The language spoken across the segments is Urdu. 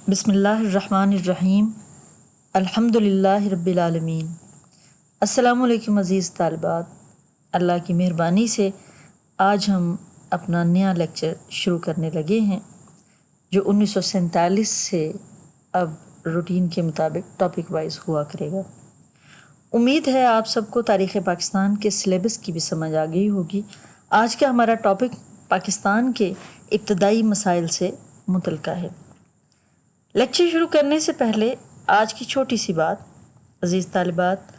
بسم اللہ الرحمن الرحیم الحمدللہ رب العالمین۔ السلام علیکم عزیز طالبات، اللہ کی مہربانی سے آج ہم اپنا نیا لیکچر شروع کرنے لگے ہیں جو 1947 سے اب روٹین کے مطابق ٹاپک وائز ہوا کرے گا۔ امید ہے آپ سب کو تاریخ پاکستان کے سلیبس کی بھی سمجھ آ گئی ہوگی۔ آج کا ہمارا ٹاپک پاکستان کے ابتدائی مسائل سے متعلقہ ہے۔ لیکچر شروع کرنے سے پہلے آج کی چھوٹی سی بات، عزیز طالبات،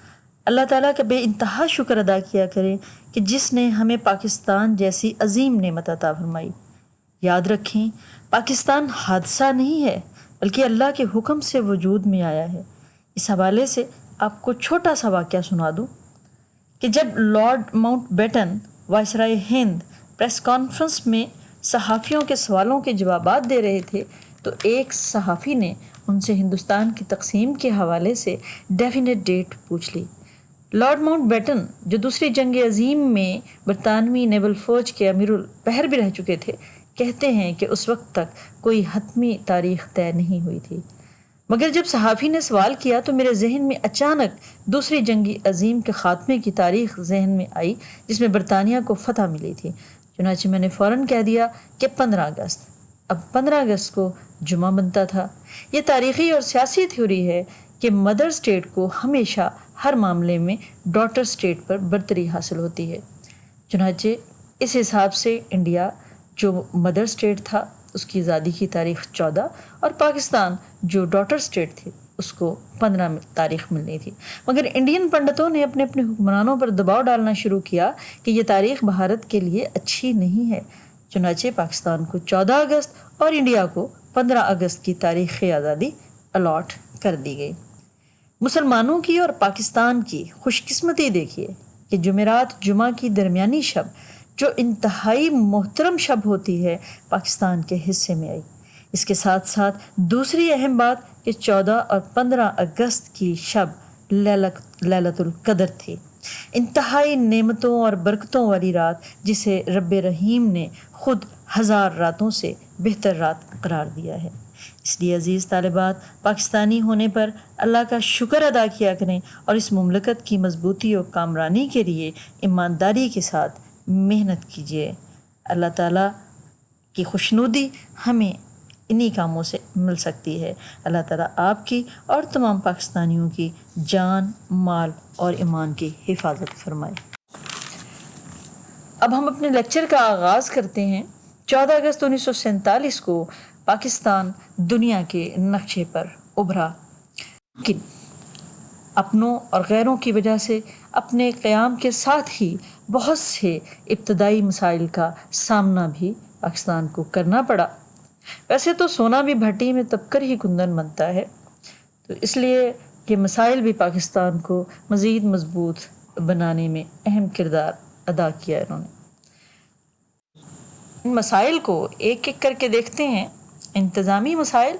اللہ تعالیٰ کا بے انتہا شکر ادا کیا کریں کہ جس نے ہمیں پاکستان جیسی عظیم نعمت عطا فرمائی۔ یاد رکھیں، پاکستان حادثہ نہیں ہے بلکہ اللہ کے حکم سے وجود میں آیا ہے۔ اس حوالے سے آپ کو چھوٹا سا واقعہ سنا دوں کہ جب لارڈ ماؤنٹ بیٹن وائسرائے ہند پریس کانفرنس میں صحافیوں کے سوالوں کے جوابات دے رہے تھے تو ایک صحافی نے ان سے ہندوستان کی تقسیم کے حوالے سے ڈیفینیٹ ڈیٹ پوچھ لی۔ لارڈ ماؤنٹ بیٹن جو دوسری جنگ عظیم میں برطانوی نیول فوج کے امیر البحر بھی رہ چکے تھے، کہتے ہیں کہ اس وقت تک کوئی حتمی تاریخ طے نہیں ہوئی تھی، مگر جب صحافی نے سوال کیا تو میرے ذہن میں اچانک دوسری جنگ عظیم کے خاتمے کی تاریخ ذہن میں آئی جس میں برطانیہ کو فتح ملی تھی۔ چنانچہ میں نے فوراً کہہ دیا کہ 15 اگست۔ اب 15 اگست کو جمعہ بنتا تھا۔ یہ تاریخی اور سیاسی تھیوری ہے کہ مدر اسٹیٹ کو ہمیشہ ہر معاملے میں ڈاٹر اسٹیٹ پر برتری حاصل ہوتی ہے۔ چنانچہ اس حساب سے انڈیا جو مدر اسٹیٹ تھا اس کی آزادی کی تاریخ 14 اور پاکستان جو ڈاٹر اسٹیٹ تھی اس کو 15 تاریخ ملنی تھی، مگر انڈین پنڈتوں نے اپنے حکمرانوں پر دباؤ ڈالنا شروع کیا کہ یہ تاریخ بھارت کے لیے اچھی نہیں ہے۔ چنانچہ پاکستان کو 14 اگست اور انڈیا کو 15 اگست کی تاریخ آزادی الاٹ کر دی گئی۔ مسلمانوں کی اور پاکستان کی خوش قسمتی دیکھیے کہ جمعرات جمعہ کی درمیانی شب جو انتہائی محترم شب ہوتی ہے پاکستان کے حصے میں آئی۔ اس کے ساتھ ساتھ دوسری اہم بات کہ 14 اور 15 اگست کی شب لیلۃ القدر تھی، انتہائی نعمتوں اور برکتوں والی رات جسے رب رحیم نے خود 1000 راتوں سے بہتر رات قرار دیا ہے۔ اس لیے عزیز طالبات، پاکستانی ہونے پر اللہ کا شکر ادا کیا کریں اور اس مملکت کی مضبوطی اور کامرانی کے لیے ایمانداری کے ساتھ محنت کیجیے۔ اللہ تعالیٰ کی خوشنودی ہمیں انہی کاموں سے مل سکتی ہے۔ اللہ تعالیٰ آپ کی اور تمام پاکستانیوں کی جان، مال اور ایمان کی حفاظت فرمائے۔ اب ہم اپنے لیکچر کا آغاز کرتے ہیں۔ 14 اگست 1947 کو پاکستان دنیا کے نقشے پر ابھرا، لیکن اپنوں اور غیروں کی وجہ سے اپنے قیام کے ساتھ ہی بہت سے ابتدائی مسائل کا سامنا بھی پاکستان کو کرنا پڑا۔ ویسے تو سونا بھی بھٹی میں تپ کر ہی کندن بنتا ہے، تو اس لیے یہ مسائل بھی پاکستان کو مزید مضبوط بنانے میں اہم کردار ادا کیا انہوں نے۔ ان مسائل کو ایک ایک کر کے دیکھتے ہیں۔ انتظامی مسائل،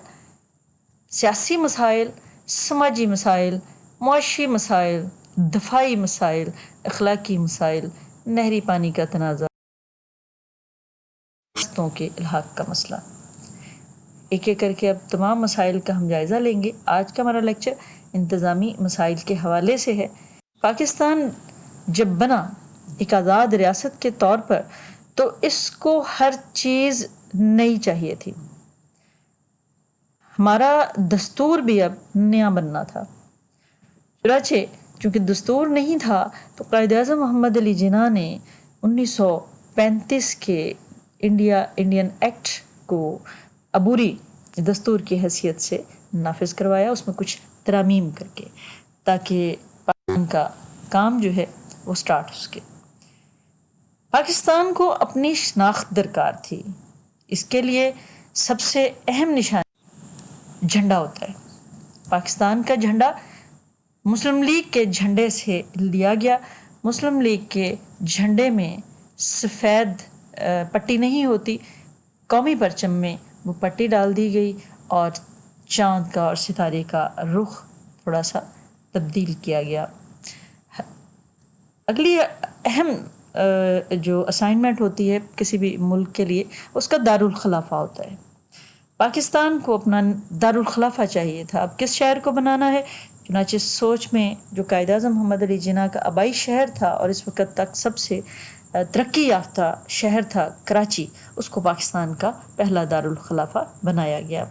سیاسی مسائل، سماجی مسائل، معاشی مسائل، دفاعی مسائل، اخلاقی مسائل، نہری پانی کا تنازع، ریاستوں کے الحاق کا مسئلہ۔ ایک ایک کر کے اب تمام مسائل کا ہم جائزہ لیں گے۔ آج کا ہمارا لیکچر انتظامی مسائل کے حوالے سے ہے۔ پاکستان جب بنا ایک آزاد ریاست کے طور پر تو اس کو ہر چیز نئی چاہیے تھی۔ ہمارا دستور بھی اب نیا بننا تھا۔ چنانچہ چونکہ دستور نہیں تھا تو قائد اعظم محمد علی جناح نے 1935 کے انڈین ایکٹ کو عبوری دستور کی حیثیت سے نافذ کروایا، اس میں کچھ ترامیم کر کے، تاکہ پاکستان کا کام جو ہے وہ سٹارٹ ہو سکے۔ پاکستان کو اپنی شناخت درکار تھی۔ اس کے لیے سب سے اہم نشانی جھنڈا ہوتا ہے۔ پاکستان کا جھنڈا مسلم لیگ کے جھنڈے سے لیا گیا۔ مسلم لیگ کے جھنڈے میں سفید پٹی نہیں ہوتی، قومی پرچم میں وہ پٹی ڈال دی گئی اور چاند کا اور ستارے کا رخ تھوڑا سا تبدیل کیا گیا۔ اگلی اہم جو اسائنمنٹ ہوتی ہے کسی بھی ملک کے لیے، اس کا دارالخلافہ ہوتا ہے۔ پاکستان کو اپنا دارالخلافہ چاہیے تھا. اب کس شہر کو بنانا ہے؟ چنانچہ سوچ میں جو قائد اعظم محمد علی جناح کا آبائی شہر تھا اور اس وقت تک سب سے ترقی یافتہ شہر تھا کراچی، اس کو پاکستان کا پہلا دارالخلافہ بنایا گیا.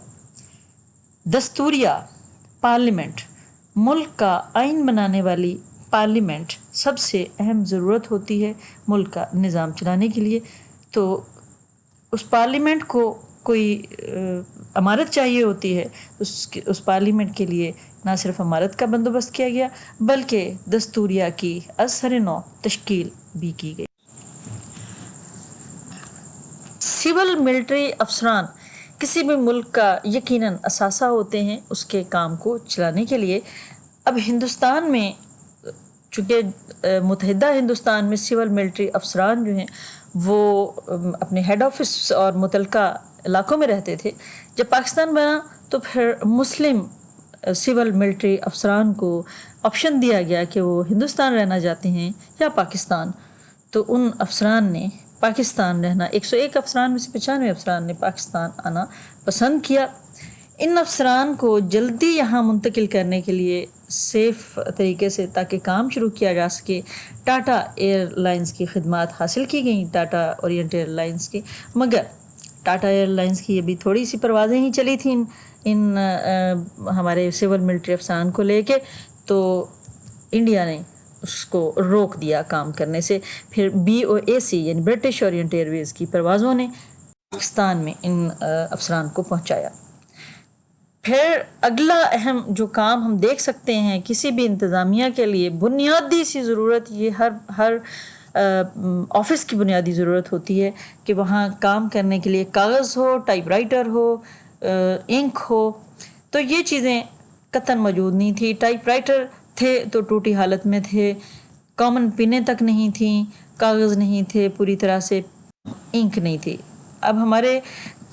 دستوریہ پارلیمنٹ، ملک کا آئین بنانے والی پارلیمنٹ سب سے اہم ضرورت ہوتی ہے ملک کا نظام چلانے کے لیے. تو اس پارلیمنٹ کو کوئی عمارت چاہیے ہوتی ہے، اس پارلیمنٹ کے لیے نہ صرف عمارت کا بندوبست کیا گیا بلکہ دستوریہ کی از سر نو تشکیل بھی کی گئی. سول ملٹری افسران کسی بھی ملک کا یقیناً اثاثہ ہوتے ہیں اس کے کام کو چلانے کے لیے. اب ہندوستان میں چونکہ متحدہ ہندوستان میں سول ملٹری افسران جو ہیں وہ اپنے ہیڈ آفس اور متعلقہ علاقوں میں رہتے تھے. جب پاکستان بنا تو پھر مسلم سول ملٹری افسران کو آپشن دیا گیا کہ وہ ہندوستان رہنا چاہتے ہیں یا پاکستان. تو ان افسران نے پاکستان رہنا، 101 افسران میں سے 95 افسران نے پاکستان آنا پسند کیا. ان افسران کو جلدی یہاں منتقل کرنے کے لیے سیف طریقے سے تاکہ کام شروع کیا جا سکے ٹاٹا ایئر لائنز کی خدمات حاصل کی گئیں، ٹاٹا اورینٹ ایئر لائنز کی. مگر ٹاٹا ایئر لائنز کی ابھی تھوڑی سی پروازیں ہی چلی تھیں ان ہمارے سول ملٹری افسران کو لے کے، تو انڈیا نے اس کو روک دیا کام کرنے سے. پھر BOAC یعنی برٹش اورینٹ ایئر ویز کی پروازوں نے پاکستان میں ان افسران کو پہنچایا. پھر اگلا اہم جو کام ہم دیکھ سکتے ہیں کسی بھی انتظامیہ کے لیے بنیادی سی ضرورت، یہ ہر آفس کی بنیادی ضرورت ہوتی ہے کہ وہاں کام کرنے کے لیے کاغذ ہو، ٹائپ رائٹر ہو، انک ہو. تو یہ چیزیں قطعاً موجود نہیں تھی. ٹائپ رائٹر تھے تو ٹوٹی حالت میں تھے، کامن پنیں تک نہیں تھیں، کاغذ نہیں تھے پوری طرح سے، انک نہیں تھی. اب ہمارے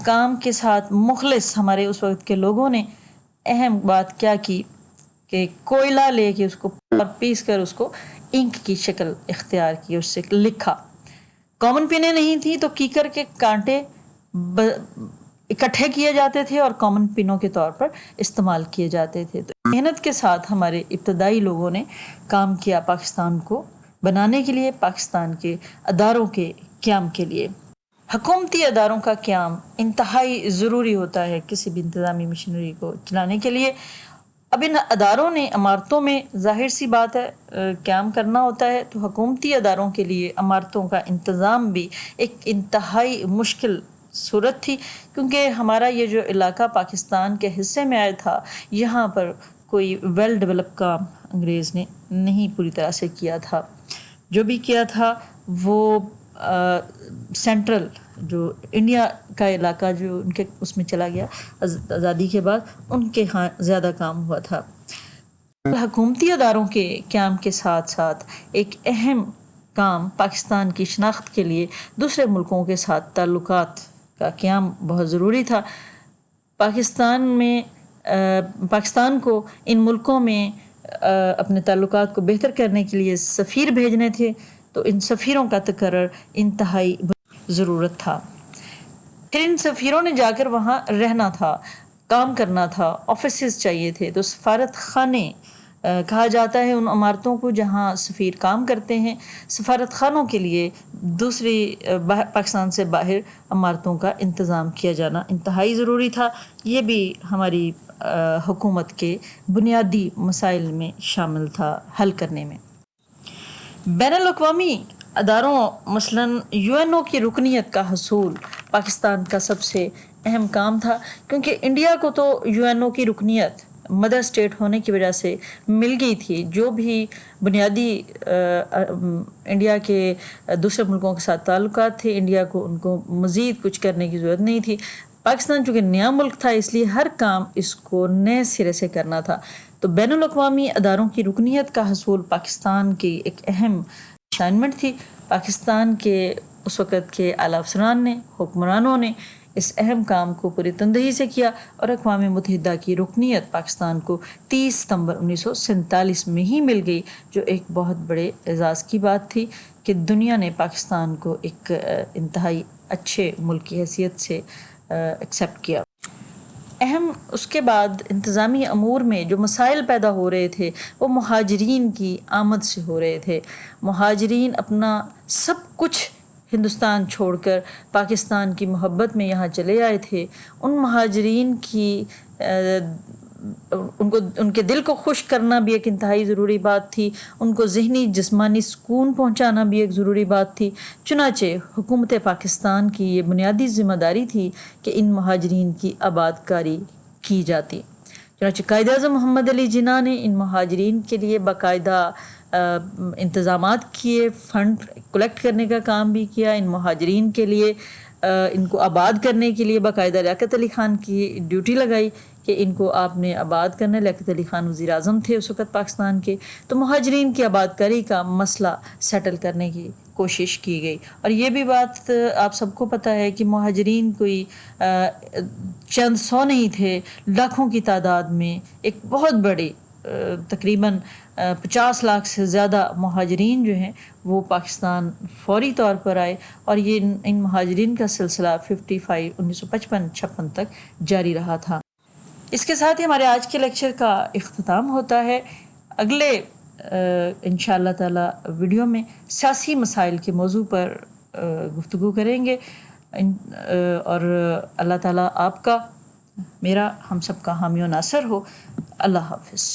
کام کے ساتھ مخلص ہمارے اس وقت کے لوگوں نے اہم بات کیا کی کہ کوئلہ لے کے اس کو پیس کر اس کو انک کی شکل اختیار کی، اس سے لکھا. کامن پنیں نہیں تھیں تو کیکر کے کانٹے اکٹھے کیے جاتے تھے اور کامن پنوں کے طور پر استعمال کیے جاتے تھے. تو محنت کے ساتھ ہمارے ابتدائی لوگوں نے کام کیا پاکستان کو بنانے کے لیے، پاکستان کے اداروں کے قیام کے لیے. حکومتی اداروں کا قیام انتہائی ضروری ہوتا ہے کسی بھی انتظامی مشینری کو چلانے کے لیے. اب ان اداروں نے عمارتوں میں ظاہر سی بات ہے قیام کرنا ہوتا ہے، تو حکومتی اداروں کے لیے عمارتوں کا انتظام بھی ایک انتہائی مشکل صورت تھی، کیونکہ ہمارا یہ جو علاقہ پاکستان کے حصے میں آیا تھا یہاں پر کوئی ویل ڈیولپ کام انگریز نے نہیں پوری طرح سے کیا تھا. جو بھی کیا تھا وہ سینٹرل جو انڈیا کا علاقہ جو ان کے اس میں چلا گیا آزادی کے بعد، ان کے ہاں زیادہ کام ہوا تھا. حکومتی اداروں کے قیام کے ساتھ ساتھ ایک اہم کام پاکستان کی شناخت کے لیے دوسرے ملکوں کے ساتھ تعلقات کا قیام بہت ضروری تھا. پاکستان کو ان ملکوں میں اپنے تعلقات کو بہتر کرنے کے لیے سفیر بھیجنے تھے، تو ان سفیروں کا تقرر انتہائی ضرورت تھا. پھر ان سفیروں نے جا کر وہاں رہنا تھا، کام کرنا تھا، آفیسز چاہیے تھے. تو سفارت خانے کہا جاتا ہے ان عمارتوں کو جہاں سفیر کام کرتے ہیں. سفارت خانوں کے لیے دوسری پاکستان سے باہر عمارتوں کا انتظام کیا جانا انتہائی ضروری تھا. یہ بھی ہماری حکومت کے بنیادی مسائل میں شامل تھا حل کرنے میں. بین الاقوامی اداروں مثلاً UNO کی رکنیت کا حصول پاکستان کا سب سے اہم کام تھا، کیونکہ انڈیا کو تو UNO کی رکنیت مدر اسٹیٹ ہونے کی وجہ سے مل گئی تھی. جو بھی بنیادی انڈیا کے دوسرے ملکوں کے ساتھ تعلقات تھے، انڈیا کو ان کو مزید کچھ کرنے کی ضرورت نہیں تھی. پاکستان چونکہ نیا ملک تھا اس لیے ہر کام اس کو نئے سرے سے کرنا تھا. تو بین الاقوامی اداروں کی رکنیت کا حصول پاکستان کی ایک اہم اسائنمنٹ تھی. پاکستان کے اس وقت کے اعلیٰ افسران نے، حکمرانوں نے اس اہم کام کو پوری تندہی سے کیا اور اقوام متحدہ کی رکنیت پاکستان کو 30 ستمبر 1947 میں ہی مل گئی، جو ایک بہت بڑے اعزاز کی بات تھی کہ دنیا نے پاکستان کو ایک انتہائی اچھے ملک کی حیثیت سے ایکسیپٹ کیا. اہم اس کے بعد انتظامی امور میں جو مسائل پیدا ہو رہے تھے وہ مہاجرین کی آمد سے ہو رہے تھے۔ مہاجرین اپنا سب کچھ ہندوستان چھوڑ کر پاکستان کی محبت میں یہاں چلے آئے تھے۔ ان مہاجرین کی ان کے دل کو خوش کرنا بھی ایک انتہائی ضروری بات تھی، ان کو ذہنی جسمانی سکون پہنچانا بھی ایک ضروری بات تھی۔ چنانچہ حکومت پاکستان کی یہ بنیادی ذمہ داری تھی کہ ان مہاجرین کی آباد کاری کی جاتی۔ چنانچہ قائد اعظم محمد علی جناح نے ان مہاجرین کے لیے باقاعدہ انتظامات کیے، فنڈ کلیکٹ کرنے کا کام بھی کیا۔ ان مہاجرین کے لیے ان کو آباد کرنے کے لیے باقاعدہ لیاقت علی خان کی ڈیوٹی لگائی کہ ان کو آپ نے آباد کرنا۔ لیاقت علی خان وزیر اعظم تھے اس وقت پاکستان کے، تو مہاجرین کی آباد کاری کا مسئلہ سیٹل کرنے کی کوشش کی گئی۔ اور یہ بھی بات آپ سب کو پتہ ہے کہ مہاجرین کوئی چند سو نہیں تھے، لاکھوں کی تعداد میں ایک بہت بڑی تقریباً 50 لاکھ سے زیادہ مہاجرین جو ہیں وہ پاکستان فوری طور پر آئے، اور یہ ان مہاجرین کا سلسلہ 1955-56 تک جاری رہا تھا۔ اس کے ساتھ ہی ہمارے آج کے لیکچر کا اختتام ہوتا ہے۔ اگلے انشاءاللہ تعالی ویڈیو میں سیاسی مسائل کے موضوع پر گفتگو کریں گے، اور اللہ تعالیٰ آپ کا، میرا، ہم سب کا حامی و ناصر ہو۔ اللہ حافظ۔